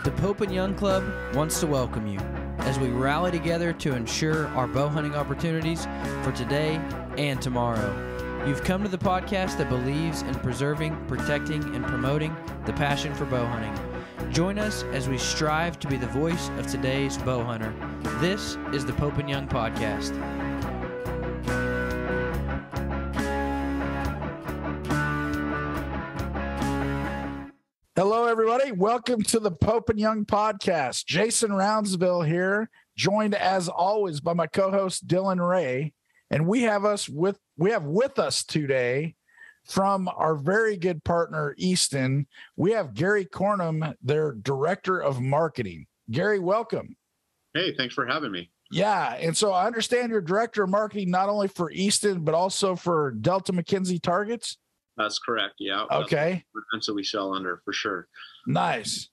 The Pope and Young Club wants to welcome you as we rally together to ensure our bow hunting opportunities for today and tomorrow. You've come to the podcast that believes in preserving, protecting, and promoting the passion for bow hunting. Join us as we strive to be the voice of today's bow hunter. This is the Pope and Young Podcast. Hello, everybody. Welcome to the Pope and Young Podcast. Jason Roundsville here, joined as always by my co-host Dylan Ray, and we have with us today from our very good partner Easton. We have Gary Cornum, their director of marketing. Gary, welcome. Hey, thanks for having me. Yeah, and so I understand you're director of marketing not only for Easton but also for Delta McKenzie Targets. That's correct. Yeah. Okay. And so we sell under for sure. Nice.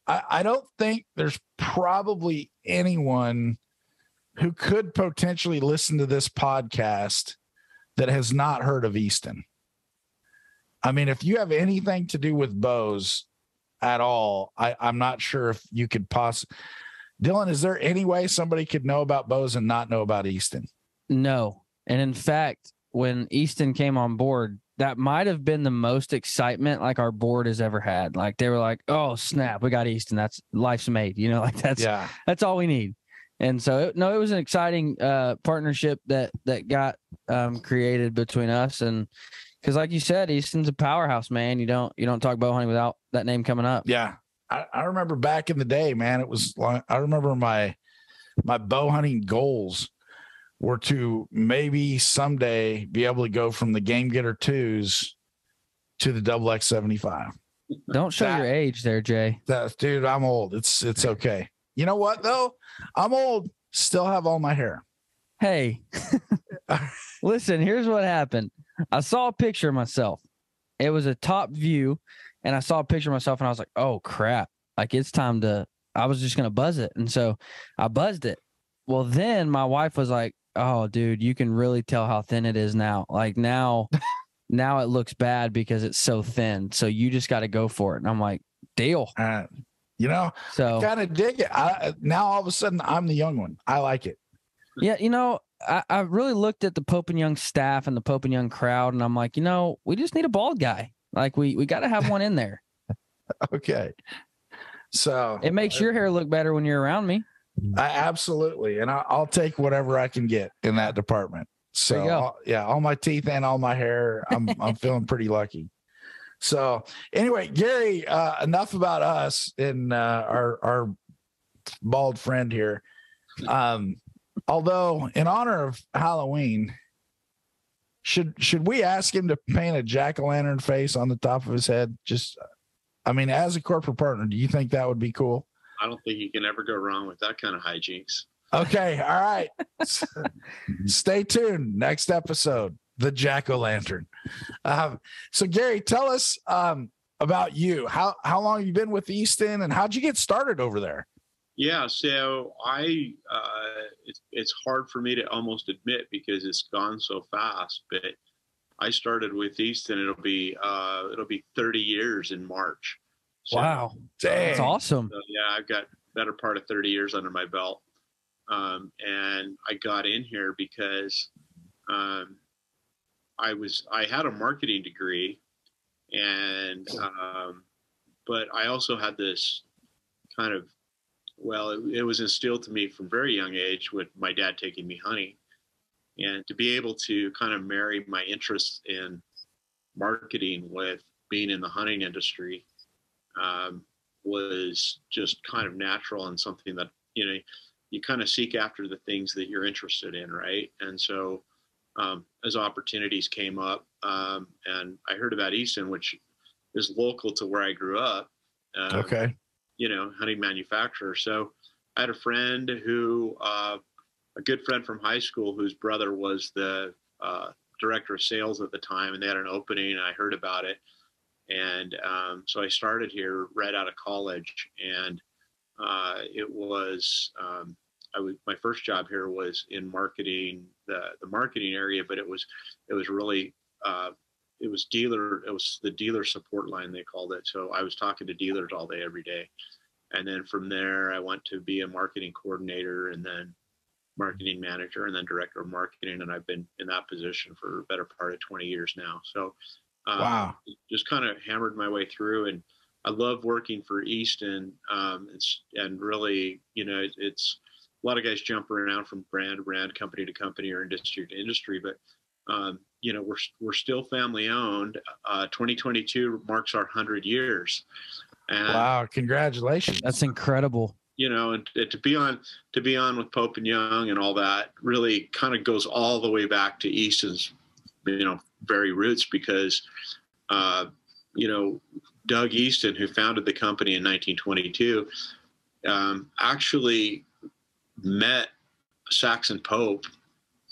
I don't think there's probably anyone who could potentially listen to this podcast that has not heard of Easton. I mean, if you have anything to do with bows at all, I'm not sure if you could possibly. Dylan, is there any way somebody could know about bows and not know about Easton? No. And in fact, when Easton came on board, that might have been the most excitement like our board has ever had. Like they were like, "Oh snap, we got Easton. That's life's made." You know, like that's all we need. And so it was an exciting partnership that got created between us. And because like you said, Easton's a powerhouse, man. You don't talk bow hunting without that name coming up. Yeah, I remember back in the day, man. It was like, I remember my bow hunting goals were to maybe someday be able to go from the Game Getter 2s to the XX75. Don't show your age there, Jay. Dude, I'm old. It's okay. You know what, though? I'm old, still have all my hair. Hey, listen, here's what happened. I saw a picture of myself. It was a top view, and I saw a picture of myself, and I was like, oh, crap. Like, it's time to – I was just going to buzz it. And so I buzzed it. Well, then my wife was like, oh, dude, you can really tell how thin it is now. Like now it looks bad because it's so thin. So you just got to go for it. And I'm like, deal. So I kind of dig it. Now all of a sudden I'm the young one. I like it. Yeah. I really looked at the Pope and Young staff and the Pope and Young crowd. And I'm like, we just need a bald guy. Like we got to have one in there. Okay. So it makes your hair look better when you're around me. Absolutely. And I'll take whatever I can get in that department. So all my teeth and all my hair, I'm feeling pretty lucky. So anyway, Gary, enough about us and our bald friend here. Although in honor of Halloween, should we ask him to paint a jack-o'-lantern face on the top of his head? As a corporate partner, do you think that would be cool? I don't think you can ever go wrong with that kind of hijinks. Okay. All right. Stay tuned. Next episode, the jack-o'-lantern. So Gary, tell us about you. How long have you been with Easton and how'd you get started over there? Yeah. So it's hard for me to almost admit because it's gone so fast, but I started with Easton. It'll be 30 years in March. So, wow. That's awesome. So, yeah, I've got better part of 30 years under my belt. And I got in here because I had a marketing degree and but I also had this kind of, it was instilled to me from very young age with my dad taking me hunting, and to be able to kind of marry my interest in marketing with being in the hunting industry was just kind of natural and something that, you kind of seek after the things that you're interested in. Right. And so as opportunities came up and I heard about Easton, which is local to where I grew up, hunting manufacturer. So I had a friend who, a good friend from high school, whose brother was the director of sales at the time, and they had an opening and I heard about it. And so I started here right out of college, and it was my first job here was in marketing, the marketing area, but it was really it was the dealer support line, they called it. So I was talking to dealers all day, every day. And then from there, I went to be a marketing coordinator, and then marketing manager, and then director of marketing. And I've been in that position for a better part of 20 years now. So Wow. just kind of hammered my way through, and I love working for Easton. And really, it's a lot of guys jump around from brand to brand, company to company, or industry to industry, but we're still family owned. 2022 marks our 100 years. And, wow. Congratulations. That's incredible. and to be on with Pope and Young and all that really kind of goes all the way back to Easton's, very roots, because, Doug Easton, who founded the company in 1922, actually met Saxon Pope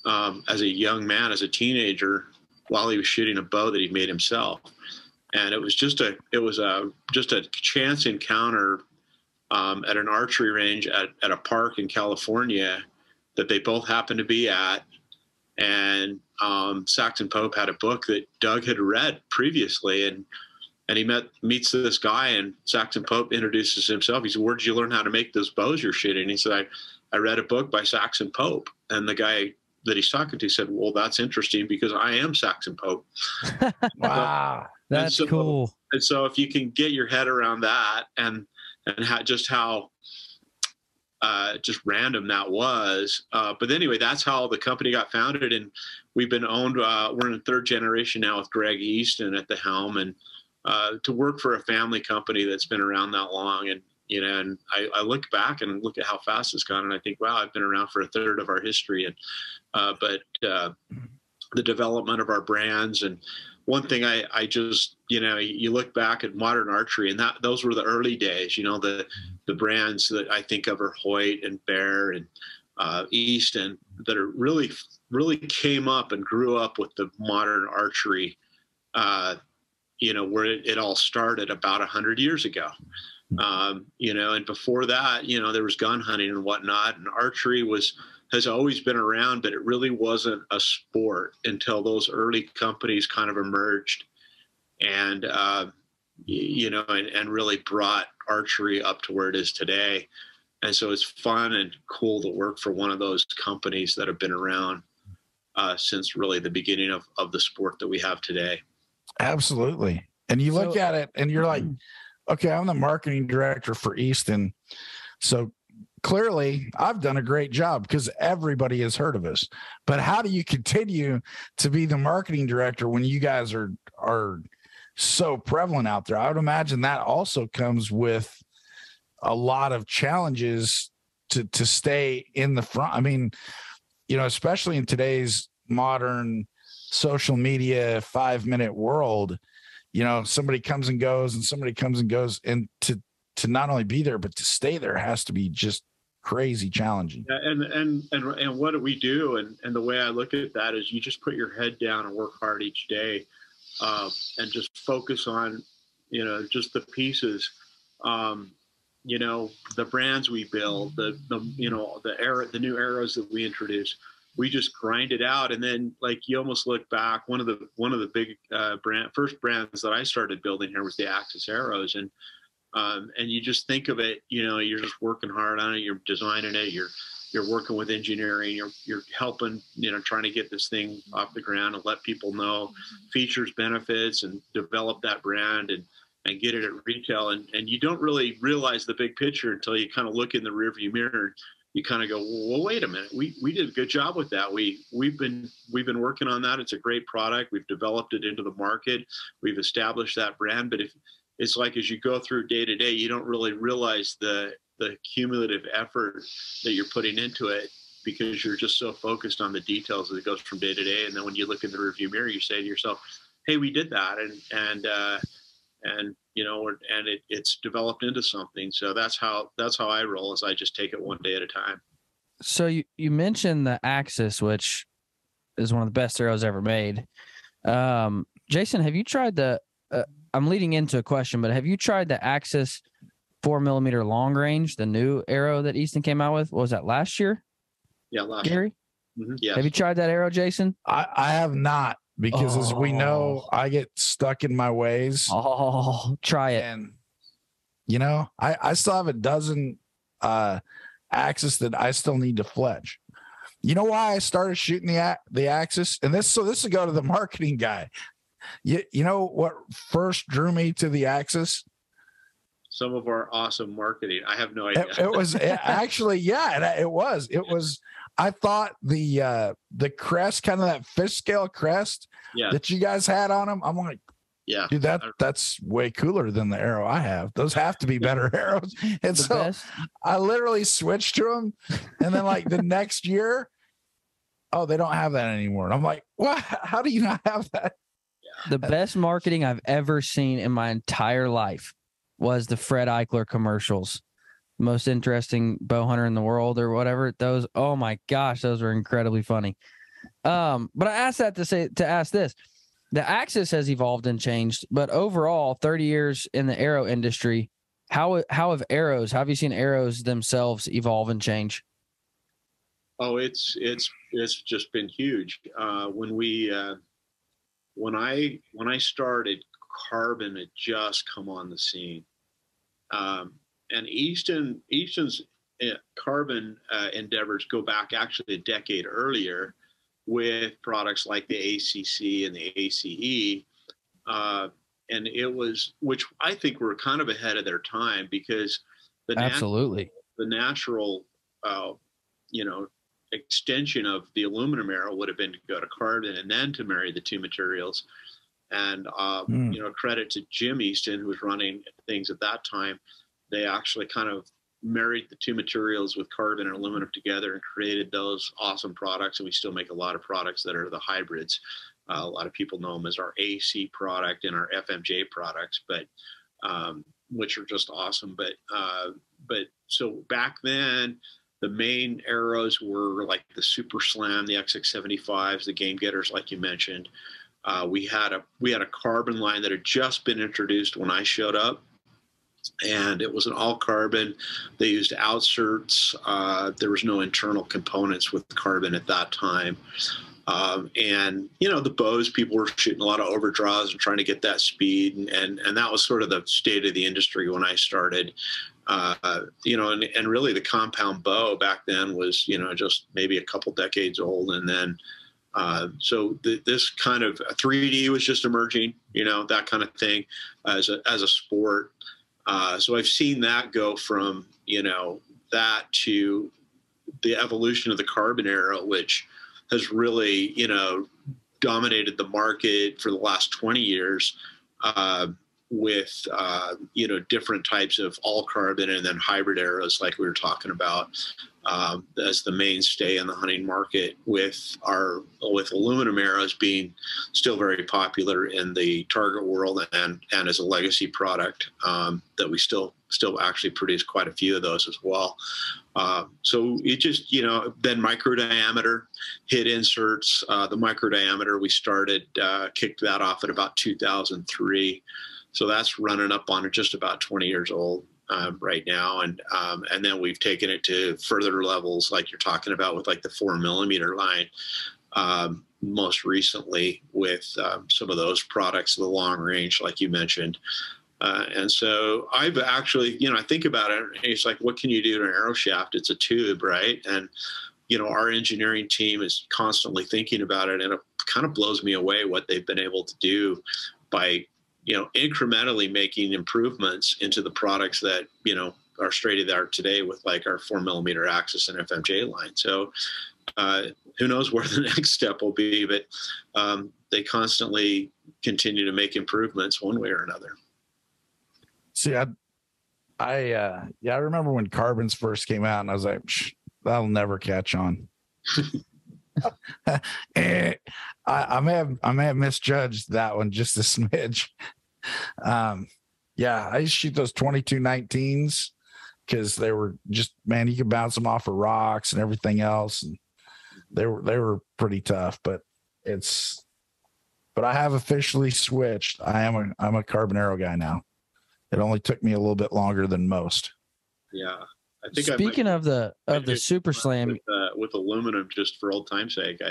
as a young man, as a teenager, while he was shooting a bow that he made himself. And it was just a chance encounter at an archery range at a park in California that they both happened to be at. And Saxon Pope had a book that Doug had read previously, and he meets this guy, and Saxon Pope introduces himself. He said, "Where did you learn how to make those bows you're shooting?" And he said, I read a book by Saxon Pope. And the guy that he's talking to said, "Well, that's interesting, because I am Saxon Pope." Wow. That's cool. And so if you can get your head around that, and how just random that was. But anyway, that's how the company got founded. And we've been owned, we're in the third generation now with Greg Easton at the helm. And to work for a family company that's been around that long. And, and I look back and look at how fast it's gone, and I think, wow, I've been around for a third of our history. And, but the development of our brands, and one thing I just, you look back at modern archery, and those were the early days, the brands that I think of are Hoyt and Bear and Easton, that are really, really came up and grew up with the modern archery, where it all started about 100 years ago. And before that, there was gun hunting and whatnot, and archery has always been around, but it really wasn't a sport until those early companies kind of emerged and really brought archery up to where it is today. And so it's fun and cool to work for one of those companies that have been around since really the beginning of the sport that we have today. Absolutely. And you look at it and you're like, okay, I'm the marketing director for Easton. So clearly I've done a great job because everybody has heard of us. But how do you continue to be the marketing director when you guys are so prevalent out there? I would imagine that also comes with a lot of challenges to stay in the front. I mean, especially in today's modern social media 5-minute world, somebody comes and goes, and to not only be there, but to stay there has to be just crazy challenging. Yeah, and what do we do? And the way I look at that is you just put your head down and work hard each day, and just focus on, just the pieces, the brands we build, the new arrows that we introduce. We just grind it out, and then you almost look back. One of the big first brands that I started building here was the Axis arrows, and you just think of it. You're just working hard on it. You're designing it. You're working with engineering. You're helping. Trying to get this thing off the ground and let people know features, benefits, and develop that brand and get it at retail. And you don't really realize the big picture until you kind of look in the rearview mirror. You kind of go, well, wait a minute. We did a good job with that. We've been working on that. It's a great product. We've developed it into the market. We've established that brand. But if it's like, as you go through day to day, you don't really realize the cumulative effort that you're putting into it, because you're just so focused on the details as it goes from day to day. And then when you look in the rearview mirror, you say to yourself, hey, we did that. And it's developed into something. So that's how I roll, is I just take it one day at a time. So you mentioned the Axis, which is one of the best arrows ever made. Jason, have you tried I'm leading into a question, but have you tried the Axis 4mm long range, the new arrow that Easton came out with? What was that, last year? Yeah, last Gary? year. Mm-hmm. Yeah. Have you tried that arrow, Jason? I have not, because as we know, I get stuck in my ways. Oh, try it. And You know, I still have a dozen axis that I still need to fledge. You know why I started shooting the axis? And this will go to the marketing guy. You know what first drew me to the axis? Some of our awesome marketing. I have no idea. It was actually, yeah, it was. I thought the crest, kind of that fish scale crest that you guys had on them. I'm like, yeah, dude, that's way cooler than the arrow I have. Those have to be better arrows. And so best. I literally switched to them. And then like the next year, oh, they don't have that anymore. And I'm like, what? How do you not have that? The best marketing I've ever seen in my entire life was the Fred Eichler commercials. Most interesting bow hunter in the world or whatever. Those, oh my gosh, those were incredibly funny. But I asked that to ask this. The axis has evolved and changed, but overall, 30 years in the arrow industry, how have you seen arrows themselves evolve and change? Oh, it's just been huge. When I started, carbon had just come on the scene, and Easton's carbon endeavors go back actually a decade earlier, with products like the ACC and the ACE, and which I think were kind of ahead of their time, because the natural extension of the aluminum arrow would have been to go to carbon and then to marry the two materials. And credit to Jim Easton, who was running things at that time. They actually kind of married the two materials with carbon and aluminum together and created those awesome products. And we still make a lot of products that are the hybrids. A lot of people know them as our AC product and our FMJ products, but which are just awesome. But so back then, the main arrows were like the Super Slam, the XX75s, the Game Getters, like you mentioned. We had a carbon line that had just been introduced when I showed up, and it was an all carbon. They used outserts. There was no internal components with carbon at that time. And the bows, people were shooting a lot of overdraws and trying to get that speed. And that was sort of the state of the industry when I started. And really the compound bow back then was, just maybe a couple decades old. And then, this kind of 3D was just emerging, that kind of thing as a sport. So I've seen that go from, that to the evolution of the carbon arrow, which has really, dominated the market for the last 20 years, with, different types of all carbon and then hybrid arrows, like we were talking about, as the mainstay in the hunting market, with aluminum arrows being still very popular in the target world and as a legacy product, that we still actually produce quite a few of those as well. So it just, then micro diameter hit inserts. The micro diameter we started, kicked that off at about 2003. So that's running up on just about 20 years old right now. And then we've taken it to further levels, like you're talking about with like the 4mm line, most recently with some of those products, the long range, like you mentioned. And so I've actually, I think about it, it's like, what can you do to an arrow shaft? It's a tube, right? And, our engineering team is constantly thinking about it, and it kind of blows me away what they've been able to do by, incrementally making improvements into the products that, are state of the art today with like our 4mm axis and FMJ line. So who knows where the next step will be, but they constantly continue to make improvements one way or another. See, I remember when carbons first came out, and I was like, that'll never catch on. I may have misjudged that one just a smidge. I used to shoot those 2219s because they were just, man, you could bounce them off of rocks and everything else, and they were pretty tough. But I have officially switched. I'm a carbon arrow guy now. It only took me a little bit longer than most. Yeah. I think speaking of the Super Slam with aluminum, just for old time's sake,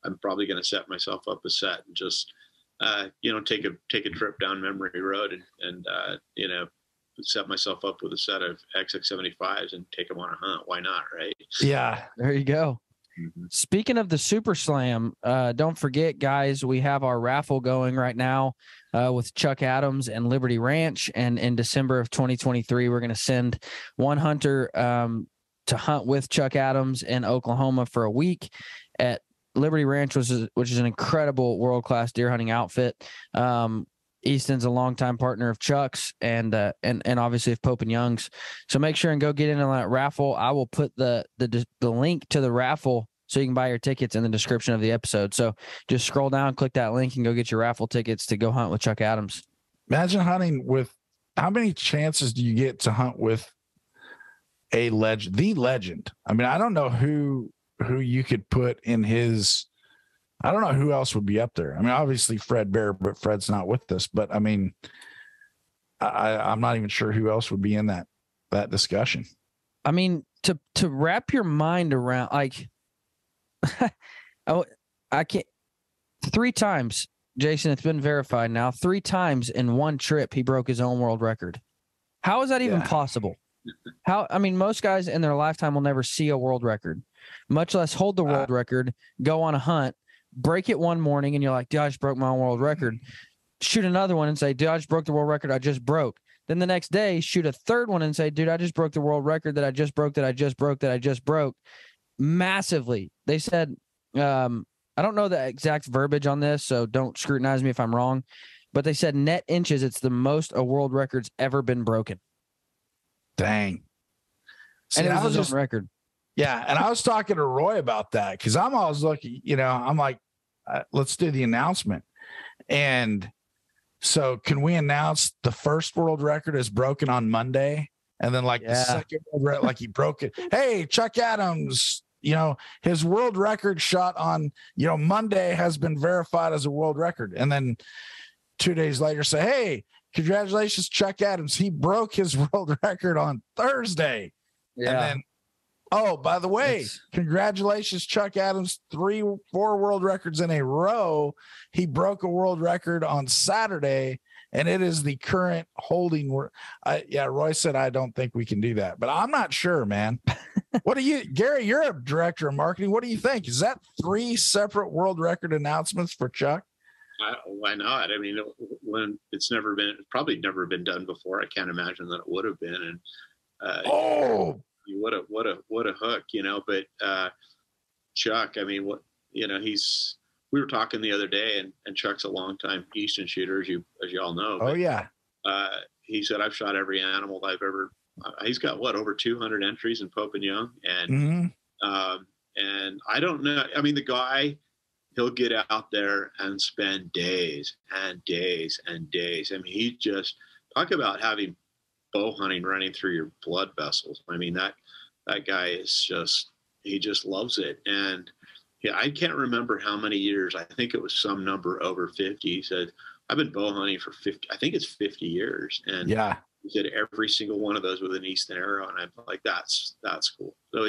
I'm probably going to set myself up a set and just take a trip down memory road and set myself up with a set of XX75s and take them on a hunt. Why not? Right. Yeah. There you go. Mm-hmm. Speaking of the Super Slam, don't forget, guys, we have our raffle going right now with Chuck Adams and Liberty Ranch. And in December of 2023, we're going to send one hunter to hunt with Chuck Adams in Oklahoma for a week at Liberty Ranch, which is an incredible world-class deer hunting outfit. Easton's a longtime partner of Chuck's and obviously of Pope and Young's. So make sure and go get in on that raffle. I will put the link to the raffle so you can buy your tickets in the description of the episode. So just scroll down, click that link, and go get your raffle tickets to go hunt with Chuck Adams. Imagine hunting with, how many chances do you get to hunt with the legend? I mean, I don't know who you could put in his. I don't know who else would be up there. I mean, obviously Fred Bear, but Fred's not with us. But I mean, I'm not even sure who else would be in that discussion. I mean, to wrap your mind around, like, I can't. 3 times, Jason, it's been verified now. 3 times in one trip, he broke his own world record. How is that even possible? I mean, most guys in their lifetime will never see a world record, much less hold the world record, go on a hunt, break it one morning, and you're like, dude, I just broke my own world record. Shoot another one and say, dude, I just broke the world record I just broke. Then the next day, shoot a third one and say, dude, I just broke the world record that I just broke. Massively. They said, I don't know the exact verbiage on this, so don't scrutinize me if I'm wrong, but they said net inches, it's the most a world record's ever been broken. Dang. See, and it was his own record. Yeah. And I was talking to Roy about that because I'm always looking, I'm like, let's do the announcement. And so can we announce the first world record is broken on Monday? And then the second world record, like he broke it. Hey, Chuck Adams, his world record shot on, Monday has been verified as a world record. And then 2 days later say, hey, congratulations, Chuck Adams. He broke his world record on Thursday. Yeah. And then, oh, by the way, congratulations, Chuck Adams. 3-4 world records in a row. He broke a world record on Saturday, and it is the current holding. Roy said, I don't think we can do that, but I'm not sure, man. What do you, Gary, you're a director of marketing. What do you think? Is that 3 separate world record announcements for Chuck? Why not? I mean, when it's probably never been done before. I can't imagine that it would have been. And what a hook, But Chuck, I mean, we were talking the other day, and Chuck's a longtime Easton shooter, as you all know. Oh yeah. He said, I've shot every animal I've ever. He's got over 200 entries in Pope and Young, and and I don't know. I mean, the guy. He'll get out there and spend days and days and days. I mean, he just talk about having bow hunting running through your blood vessels. I mean, that guy is he just loves it. And yeah, I can't remember how many years. I think it was some number over 50. He said, I've been bow hunting for 50. I think it's 50 years. And yeah, he did every single one of those with an Easton arrow. And I'm like, that's cool. So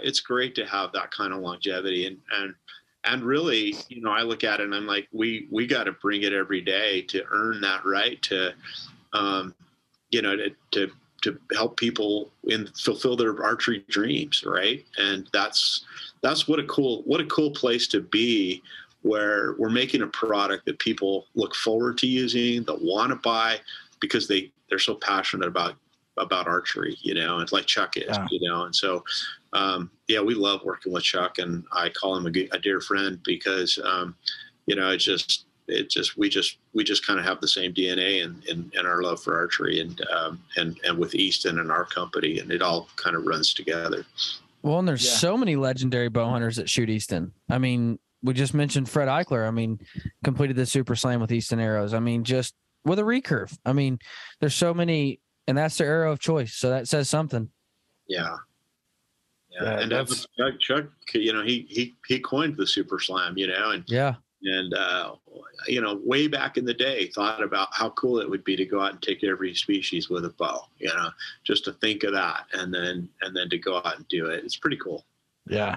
it's great to have that kind of longevity and really, I look at it and I'm like, we got to bring it every day to earn that right to help people fulfill their archery dreams. Right. And that's what a cool place to be, where we're making a product that people look forward to using, that want to buy because they're so passionate about archery, it's like Chuck is, and so, we love working with Chuck, and I call him a dear friend because, we just kind of have the same DNA in our love for archery and with Easton and our company, and it all kind of runs together. Well, and there's so many legendary bow hunters that shoot Easton. I mean, we just mentioned Fred Eichler. I mean, completed the Super Slam with Easton arrows. I mean, just with a recurve. I mean, there's so many, and that's their arrow of choice. So that says something. Yeah. And Chuck, he coined the Super Slam, and way back in the day, thought about how cool it would be to go out and take every species with a bow, just to think of that, and then to go out and do it. It's pretty cool. Yeah.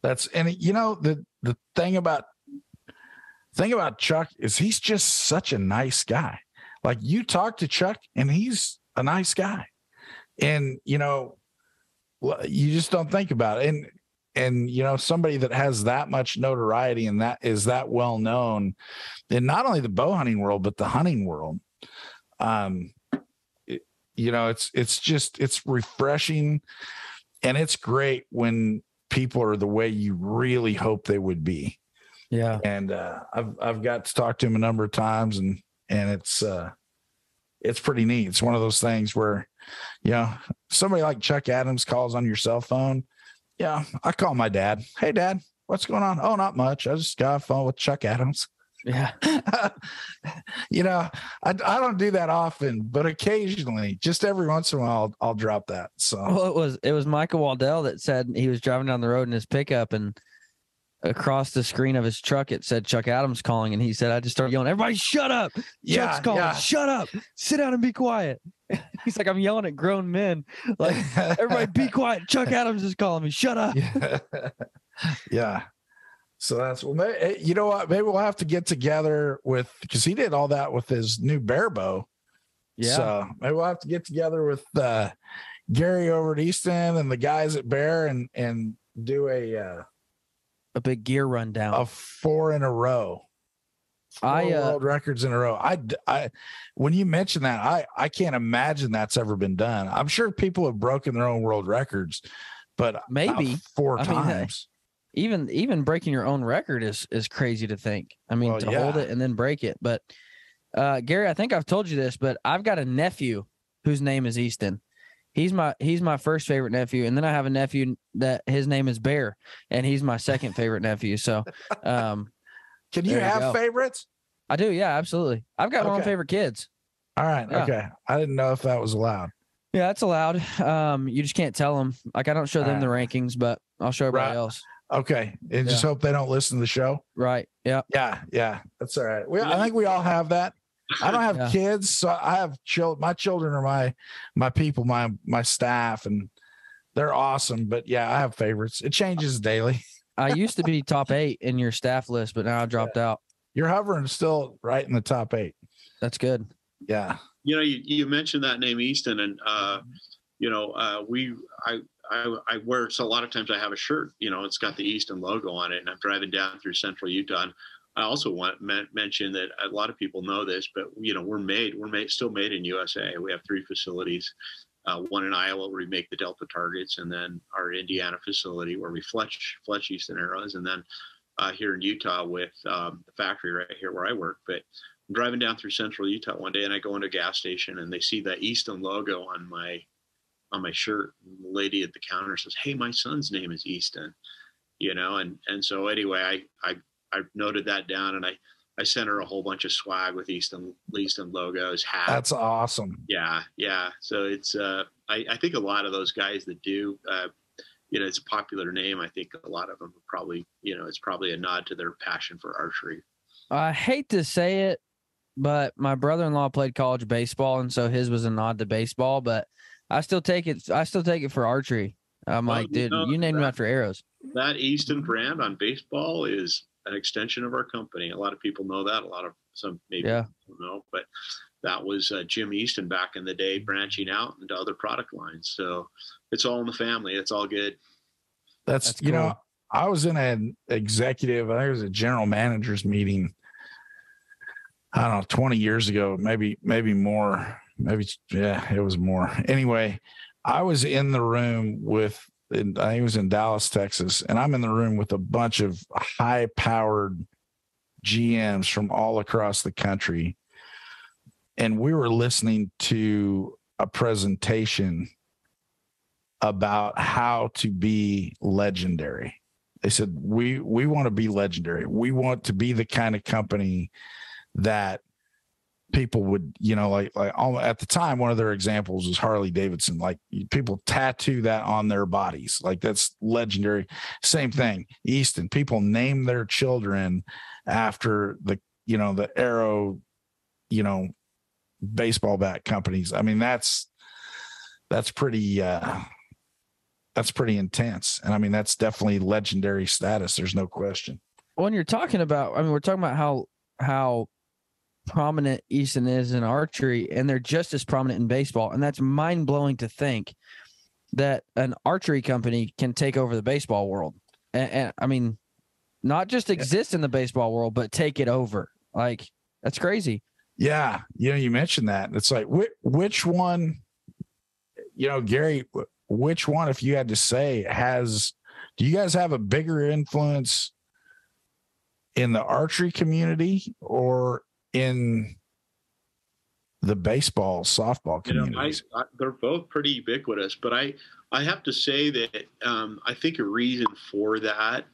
The thing about Chuck is he's just such a nice guy. Like, you talk to Chuck and he's a nice guy, and, you know, you just don't think about it. And, you know, somebody that has that much notoriety and that is that well known in not only the bow hunting world, but the hunting world. You know, it's refreshing, and it's great when people are the way you really hope they would be. Yeah. And I've got to talk to him a number of times, and it's pretty neat. It's one of those things where, you know, somebody like Chuck Adams calls on your cell phone. Yeah, I call my dad. Hey, Dad, what's going on? Oh, not much. I just got a phone with Chuck Adams. Yeah. You know, I don't do that often, but occasionally, just every once in a while, I'll drop that. So, well, it was Michael Waddell that said he was driving down the road in his pickup, and across the screen of his truck, it said Chuck Adams calling. And he said, I just started yelling, everybody shut up. Chuck's calling. Shut up. Sit down and be quiet. He's like, I'm yelling at grown men. Like, everybody be quiet. Chuck Adams is calling me. Shut up. Yeah. So that's, well, you know what? Maybe we'll have to get together because he did all that with his new bear bow. Yeah. So maybe we'll have to get together with Gary over at Easton and the guys at Bear and do a big gear rundown. 4 in a row. 4 world records in a row. I when you mention that, I can't imagine that's ever been done. I'm sure people have broken their own world records, but maybe 4 times. Even breaking your own record is crazy to think. I mean, hold it and then break it. But Gary, I think I've told you this, but I've got a nephew whose name is Easton. He's my first favorite nephew, and then I have a nephew that his name is Bear, and he's my second favorite nephew. So, can you have favorites? I do, yeah, absolutely. I've got my own favorite kids. All right, yeah. Okay. I didn't know if that was allowed. Yeah, that's allowed. You just can't tell them. Like, I don't show them the rankings, but I'll show everybody else. Okay, and just hope they don't listen to the show. Right. Yeah. Yeah. That's all right. I think we all have that. I don't have kids, so I have children. My children are my people, my staff, and they're awesome. But yeah, I have favorites. It changes daily. I used to be top 8 in your staff list, but now I dropped out. You're hovering still right in the top 8. That's good. Yeah. You know, you mentioned that name Easton, and you know, I wear, so a lot of times I have a shirt, you know, it's got the Easton logo on it, and I'm driving down through central Utah. And I also want to mention that a lot of people know this, but, you know, we're still made in USA. We have 3 facilities, one in Iowa where we make the Delta targets, and then our Indiana facility where we fletch Easton arrows, and then here in Utah with the factory right here where I work. But I'm driving down through central Utah one day, and I go into a gas station, and they see the Easton logo on my shirt. And the lady at the counter says, "Hey, my son's name is Easton," you know? And so anyway, I noted that down, and I sent her a whole bunch of swag with Easton logos, hats. That's awesome. Yeah. So it's, I think a lot of those guys that do, you know, it's a popular name. I think a lot of them are probably, you know, it's probably a nod to their passion for archery. I hate to say it, but my brother-in-law played college baseball, and so his was a nod to baseball, but I still take it for archery. I'm like, dude, you named him after arrows. That Easton brand on baseball is an extension of our company. A lot of people know that. Some maybe don't know, but that was Jim Easton back in the day, branching out into other product lines. So it's all in the family. It's all good. That's cool. You know, I was in an executive, I think it was a general manager's meeting, I don't know, 20 years ago, maybe more. It was more. Anyway, I was in the room I think it was in Dallas, Texas, and I'm in the room with a bunch of high-powered GMs from all across the country, and we were listening to a presentation about how to be legendary. They said, we want to be legendary. We want to be the kind of company that people would, you know, like at the time, one of their examples was Harley Davidson. Like, people tattoo that on their bodies. Like, that's legendary. Same thing. Easton, people name their children after the arrow, you know, baseball bat companies. I mean, that's pretty intense. And I mean, that's definitely legendary status. There's no question. When you're talking about, I mean, we're talking about how prominent Easton is in archery, and they're just as prominent in baseball. And that's mind blowing to think that an archery company can take over the baseball world. And I mean, not just exist in the baseball world, but take it over. Like, that's crazy. Yeah. You mentioned that. It's like, which one, Gary, which one, if you had to say, do you guys have a bigger influence in the archery community or in the baseball, softball communities? They're both pretty ubiquitous, but I have to say that I think a reason for that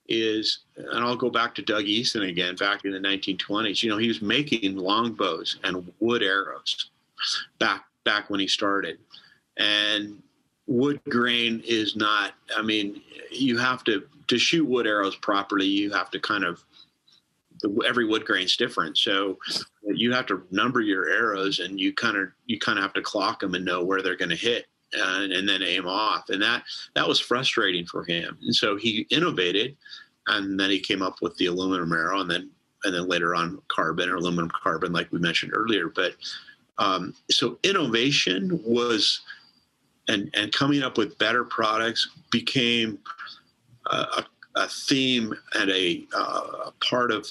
is, and I'll go back to Doug Easton again, back in the 1920s. He was making longbows and wood arrows back when he started, and wood grain is not. I mean, you have to shoot wood arrows properly. You have to every wood grain's different, so you have to number your arrows, and you kind of have to clock them and know where they're going to hit, and then aim off. And that was frustrating for him. And so he innovated, and then he came up with the aluminum arrow, and then later on carbon or aluminum carbon, like we mentioned earlier. But so innovation was, and coming up with better products became a theme and a part of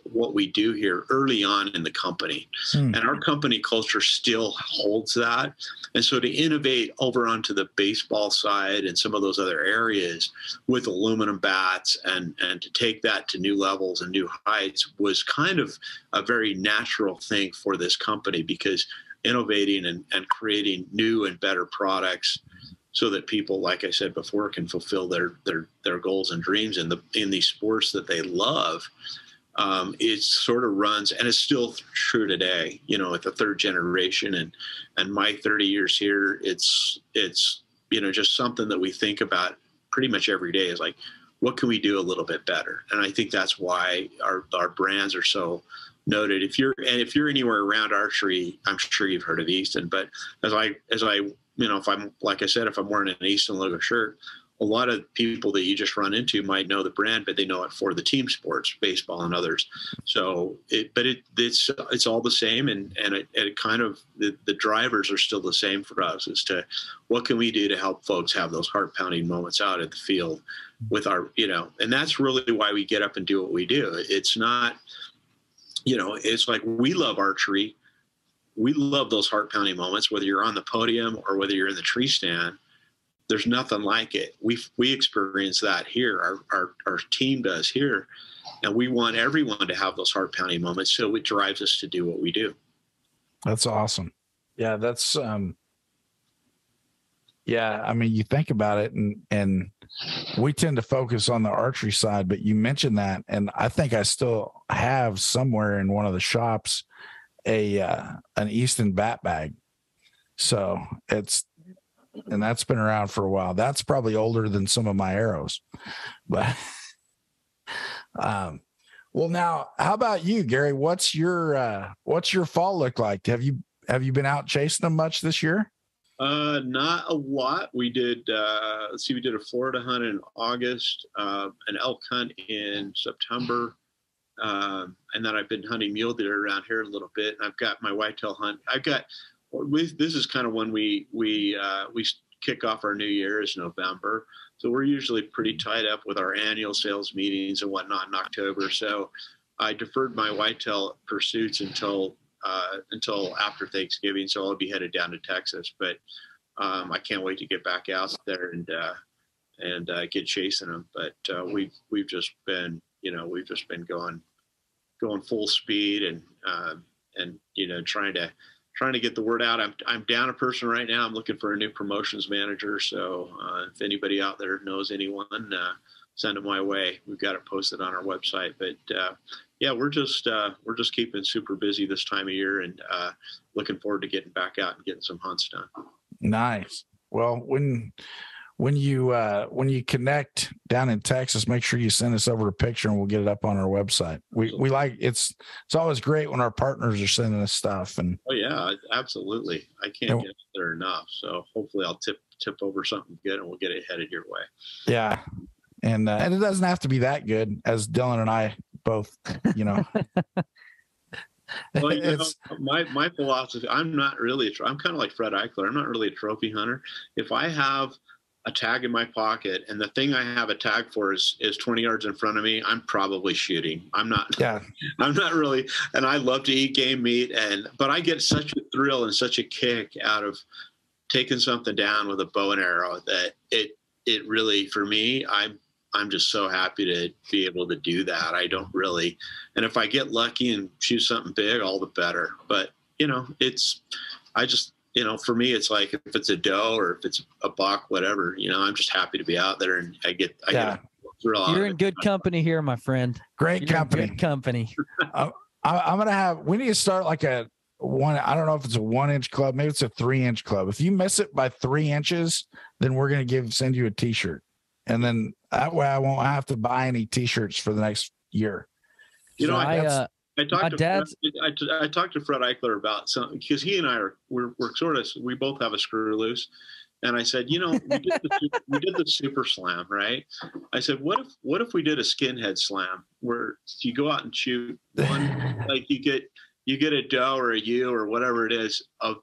what we do here early on in the company. And our company culture still holds that. And so to innovate over onto the baseball side and some of those other areas with aluminum bats and to take that to new levels and new heights was kind of a very natural thing for this company, because innovating and creating new and better products so that people, like I said before, can fulfill their goals and dreams in these sports that they love. It sort of runs, and it's still true today, at the third generation and my 30 years here. It's just something that we think about pretty much every day, is like, what can we do a little bit better? And I think that's why our brands are so noted. If you're anywhere around archery, I'm sure you've heard of Easton. But as I if I'm, like I said, if I'm wearing an Easton logo shirt, a lot of people that you just run into might know the brand, but they know it for the team sports, baseball and others. So it's all the same. And it kind of, the drivers are still the same for us as to what can we do to help folks have those heart pounding moments out at the field with our, and that's really why we get up and do what we do. It's not, it's like, we love archery. We love those heart pounding moments, whether you're on the podium or whether you're in the tree stand. There's nothing like it. We experience that here. Our team does here, and we want everyone to have those heart pounding moments. So it drives us to do what we do. That's awesome. Yeah, that's yeah. I mean, you think about it, and we tend to focus on the archery side, but you mentioned that, and I think I still have somewhere in one of the shops an Easton bat bag. So and that's been around for a while. That's probably older than some of my arrows, but well, now how about you, Gary? What's your fall look like? Have you been out chasing them much this year? Not a lot. We did, we did a Florida hunt in August, an elk hunt in September. And then I've been hunting mule deer around here a little bit. And I've got my whitetail hunt. This is kind of when we kick off our new year, is November. So we're usually pretty tied up with our annual sales meetings and whatnot in October. So I deferred my whitetail pursuits until after Thanksgiving. So I'll be headed down to Texas, but I can't wait to get back out there and get chasing them. But we've just been going full speed and trying to get the word out. I'm down a person right now. I'm looking for a new promotions manager. So if anybody out there knows anyone, send them my way. We've got it posted on our website. But yeah, we're just keeping super busy this time of year, and looking forward to getting back out and getting some hunts done. Nice. Well, when you connect down in Texas, make sure you send us over a picture and we'll get it up on our website. We like it's always great when our partners are sending us stuff. And oh yeah, absolutely. I can't get there enough. So hopefully I'll tip over something good and we'll get it headed your way. Yeah. And it doesn't have to be that good, as Dylan and I both, Well, my philosophy, I'm not really, I'm kind of like Fred Eichler. I'm not really a trophy hunter. If I have a tag in my pocket and the thing I have a tag for is 20 yards in front of me, I'm probably shooting. I'm not really, and I love to eat game meat, but I get such a thrill and such a kick out of taking something down with a bow and arrow that it really, for me, I'm just so happy to be able to do that. I don't really, and if I get lucky and shoot something big, all the better. But for me, it's like if it's a doe or if it's a buck, whatever, I'm just happy to be out there, and I get a thrill out of it. You're in good company here, my friend. Great company. Good company. we need to start like a one. I don't know if it's a 1-inch club, maybe it's a 3-inch club. If you miss it by 3 inches, then we're going to send you a t-shirt. And then that way I won't have to buy any t-shirts for the next year. I talked to Fred Eichler about something, because he and I we're we both have a screw loose. And I said, we did the super slam, right? I said, what if we did a skinhead slam where you go out and shoot one, like you get a doe or a ewe or whatever it is of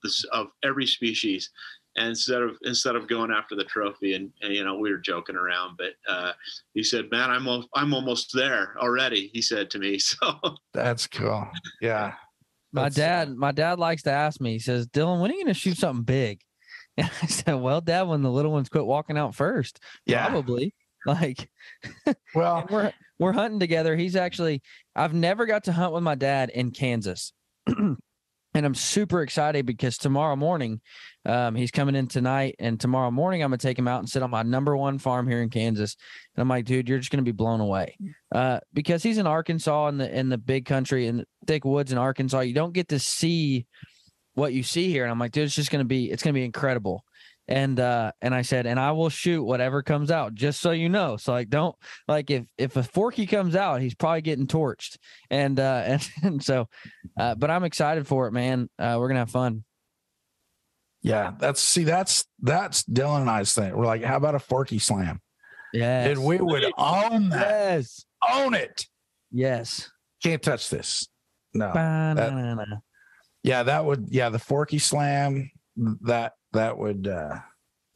every species. And instead of going after the trophy, and we were joking around, but he said, "Man, I'm almost there already." He said to me, "So that's cool." Yeah, my dad likes to ask me. He says, "Dylan, when are you going to shoot something big?" And I said, "Well, Dad, when the little ones quit walking out first, probably." Like, well, we're hunting together. I've never got to hunt with my dad in Kansas. And I'm super excited because tomorrow morning, he's coming in tonight, and tomorrow morning I'm gonna take him out and sit on my #1 farm here in Kansas. And I'm like, dude, you're just gonna be blown away, because he's in Arkansas, in the big country, in the thick woods in Arkansas. You don't get to see what you see here. And I'm like, dude, it's gonna be incredible. And I said, and I will shoot whatever comes out, just so you know. So don't if a forky comes out, he's probably getting torched. And so, but I'm excited for it, man. We're gonna have fun. Yeah, that's Dylan and I's thing. We're like, how about a forky slam? Yeah, and we would own that. Yes, own it. Yes, can't touch this. No. The forky slam. That would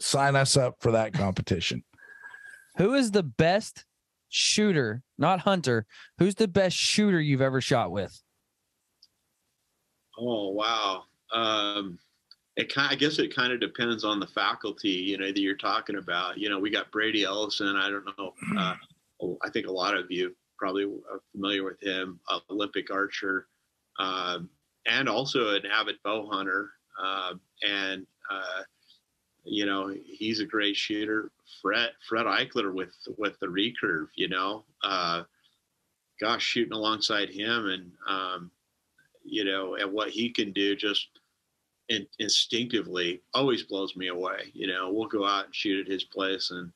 sign us up for that competition. Who is the best shooter, not hunter? Who's the best shooter you've ever shot with? Oh, wow. I guess it kind of depends on the faculty, that you're talking about. We got Brady Ellison. I don't know. I think a lot of you probably are familiar with him, Olympic archer, and also an avid bow hunter. He's a great shooter. Fred Eichler with the recurve, shooting alongside him and what he can do just instinctively always blows me away. We'll go out and shoot at his place, and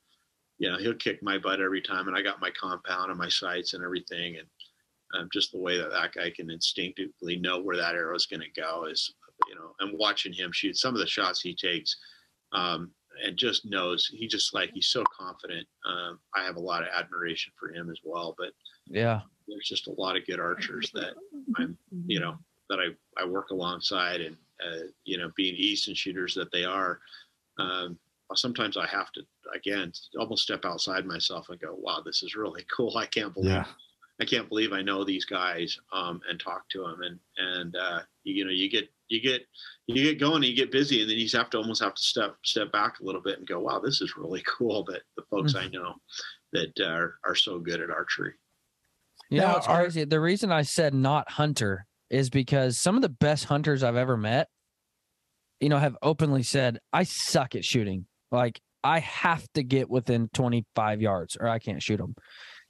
he'll kick my butt every time, and I got my compound and my sights and everything, and just the way that guy can instinctively know where that arrow is going to go is, and watching him shoot some of the shots he takes, and just knows he's so confident. I have a lot of admiration for him as well, but yeah, there's just a lot of good archers that I work alongside, and being Easton shooters that they are, sometimes I have to, again, almost step outside myself and go, wow, this is really cool. I can't believe I know these guys, and talk to them. And you get going and you get busy, and then you almost have to step back a little bit and go, wow, this is really cool that the folks I know that are so good at archery. It's crazy. The reason I said not hunter is because some of the best hunters I've ever met, have openly said, I suck at shooting. Like, I have to get within 25 yards or I can't shoot them.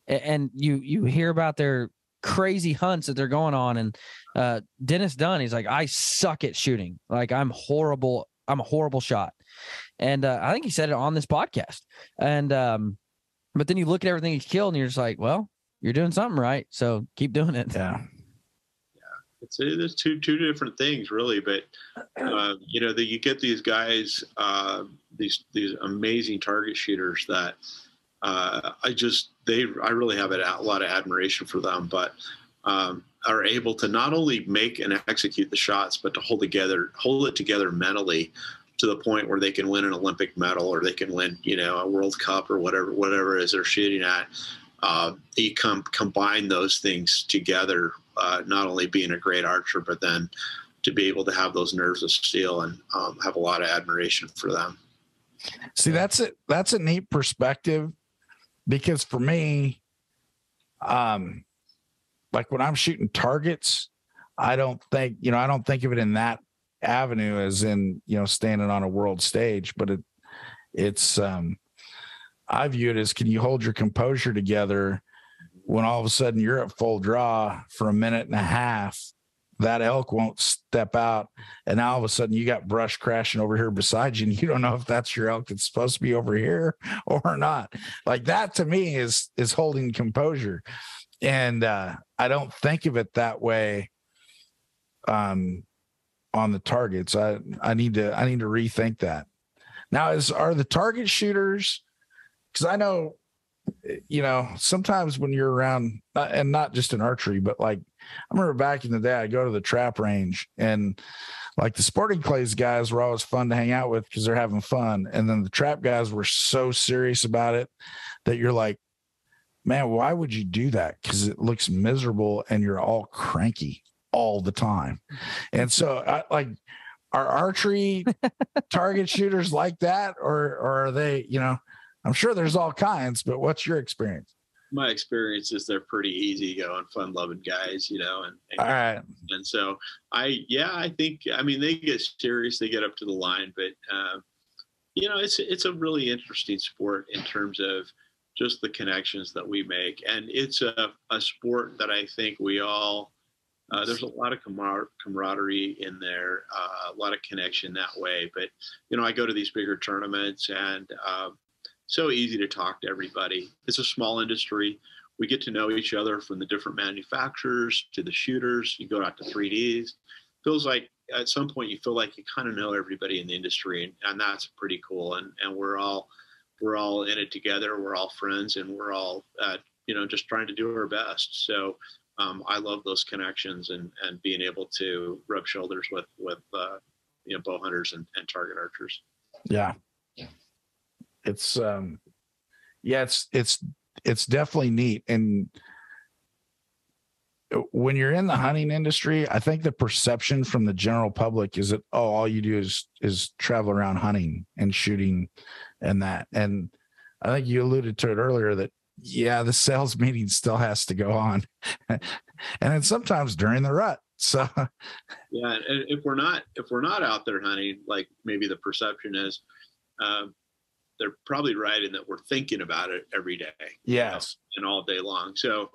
And you hear about their crazy hunts that they're going on. And Dennis Dunn, he's like, I suck at shooting. Like, I'm horrible. I'm a horrible shot. And I think he said it on this podcast. And but then you look at everything he's killed and you're just like, well, you're doing something right. So keep doing it. Yeah. There's two different things really, but that you get these guys, these amazing target shooters that I really have a lot of admiration for them. But are able to not only make and execute the shots, but to hold it together mentally to the point where they can win an Olympic medal, or they can win, a World Cup, or whatever it is they're shooting at. You combine those things together, not only being a great archer, but then to be able to have those nerves of steel, and have a lot of admiration for them. See, that's it. That's a neat perspective, because for me, like when I'm shooting targets, I don't think of it in that avenue as in, standing on a world stage, but it's I view it as, can you hold your composure together when all of a sudden you're at full draw for a minute and a half? That elk won't step out, and now all of a sudden you got brush crashing over here beside you, and you don't know if that's your elk that's supposed to be over here or not. Like that to me is holding composure. And I don't think of it that way on the targets. I need to rethink that. Now, are the target shooters, because I know, sometimes when you're around, and not just in archery, but like I remember back in the day, I go to the trap range, and like the sporting clays guys were always fun to hang out with because they're having fun. And then the trap guys were so serious about it that you're like, man, why would you do that? Because it looks miserable and you're all cranky all the time. And so are archery target shooters like that, or are they, I'm sure there's all kinds, but what's your experience? My experience is they're pretty easygoing, fun-loving guys, and all right. And so I think, they get serious, they get up to the line, but it's a really interesting sport in terms of just the connections that we make. And it's a sport that I think we all, there's a lot of camaraderie in there, a lot of connection that way. But, I go to these bigger tournaments, and so easy to talk to everybody. It's a small industry. We get to know each other, from the different manufacturers to the shooters. You go out to 3Ds. Feels like at some point you feel like you kind of know everybody in the industry, and that's pretty cool. And we're all in it together. We're all friends, and we're all, just trying to do our best. So I love those connections, and being able to rub shoulders with bow hunters and target archers. Yeah. It's it's definitely neat. And when you're in the hunting industry, I think the perception from the general public is that, all you do is travel around hunting and shooting and that. And I think you alluded to it earlier that, the sales meeting still has to go on. And then sometimes during the rut. So yeah, and if we're not out there hunting, like maybe the perception is, they're probably right in that we're thinking about it every day. Yes. And all day long. So,